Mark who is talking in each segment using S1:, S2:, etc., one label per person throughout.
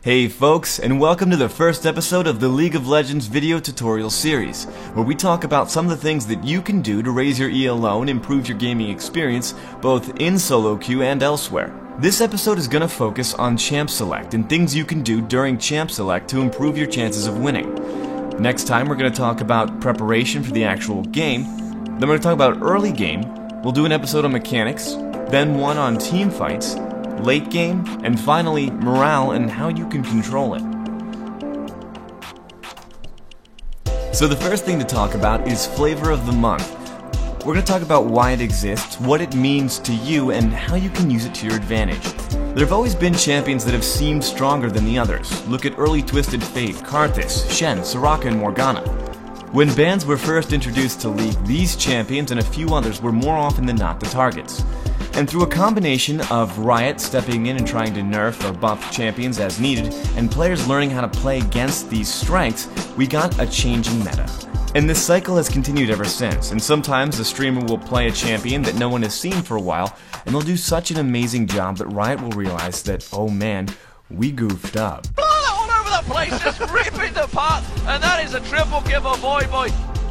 S1: Hey folks, and welcome to the first episode of the League of Legends video tutorial series, where we talk about some of the things that you can do to raise your ELO and improve your gaming experience, both in solo queue and elsewhere. This episode is going to focus on Champ Select and things you can do during Champ Select to improve your chances of winning. Next time we're going to talk about preparation for the actual game, then we're going to talk about early game, we'll do an episode on mechanics, then one on team fights, late game, and finally, morale and how you can control it. So the first thing to talk about is Flavor of the Month. We're going to talk about why it exists, what it means to you, and how you can use it to your advantage. There have always been champions that have seemed stronger than the others. Look at early Twisted Fate, Karthus, Shen, Soraka, and Morgana. When bans were first introduced to League, these champions and a few others were more often than not the targets. And through a combination of Riot stepping in and trying to nerf or buff champions as needed, and players learning how to play against these strengths, we got a changing meta. And this cycle has continued ever since, and sometimes a streamer will play a champion that no one has seen for a while, and they'll do such an amazing job that Riot will realize that, oh man, we goofed up.
S2: All over the place, just ripping it apart, and that is a triple kill for boy.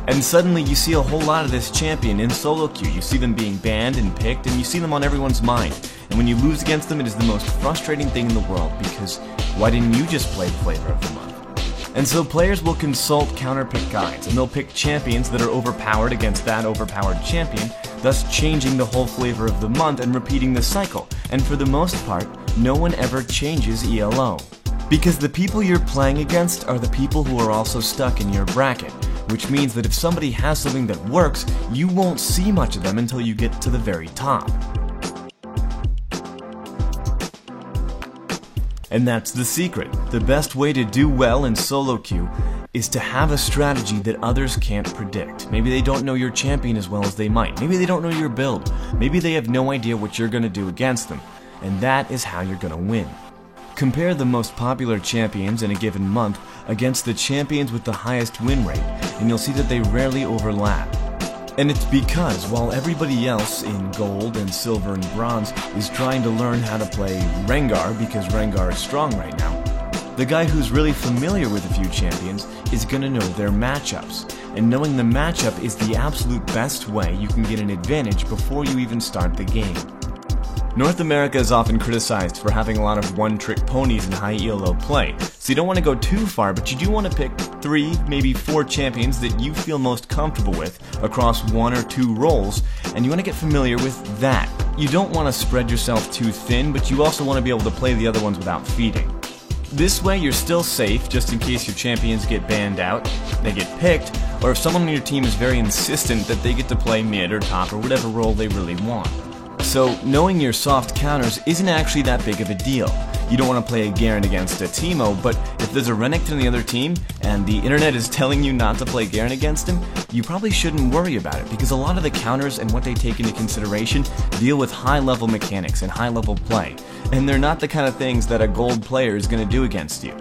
S1: And suddenly you see a whole lot of this champion in solo queue. You see them being banned and picked, and you see them on everyone's mind. And when you lose against them, it is the most frustrating thing in the world, because why didn't you just play Flavor of the Month? And so players will consult counterpick guides, and they'll pick champions that are overpowered against that overpowered champion, thus changing the whole Flavor of the Month and repeating the cycle. And for the most part, no one ever changes ELO. Because the people you're playing against are the people who are also stuck in your bracket. Which means that if somebody has something that works, you won't see much of them until you get to the very top. And that's the secret. The best way to do well in solo queue is to have a strategy that others can't predict. Maybe they don't know your champion as well as they might. Maybe they don't know your build. Maybe they have no idea what you're going to do against them. And that is how you're going to win. Compare the most popular champions in a given month against the champions with the highest win rate, and you'll see that they rarely overlap. And it's because while everybody else in gold and silver and bronze is trying to learn how to play Rengar because Rengar is strong right now, the guy who's really familiar with a few champions is going to know their matchups. And knowing the matchup is the absolute best way you can get an advantage before you even start the game. North America is often criticized for having a lot of one-trick ponies in high ELO play, so you don't want to go too far, but you do want to pick 3, maybe 4 champions that you feel most comfortable with across 1 or 2 roles, and you want to get familiar with that. You don't want to spread yourself too thin, but you also want to be able to play the other ones without feeding. This way you're still safe, just in case your champions get banned out, they get picked, or if someone on your team is very insistent that they get to play mid or top or whatever role they really want. So, knowing your soft counters isn't actually that big of a deal. You don't want to play a Garen against a Teemo, but if there's a Renekton on the other team, and the internet is telling you not to play Garen against him, you probably shouldn't worry about it, because a lot of the counters and what they take into consideration deal with high-level mechanics and high-level play, and they're not the kind of things that a gold player is going to do against you.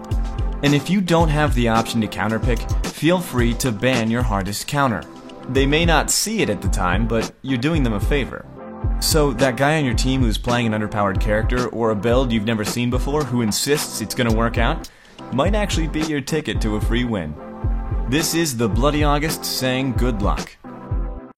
S1: And if you don't have the option to counterpick, feel free to ban your hardest counter. They may not see it at the time, but you're doing them a favor. So that guy on your team who's playing an underpowered character or a build you've never seen before who insists it's going to work out might actually be your ticket to a free win. This is the Bloody August saying good luck.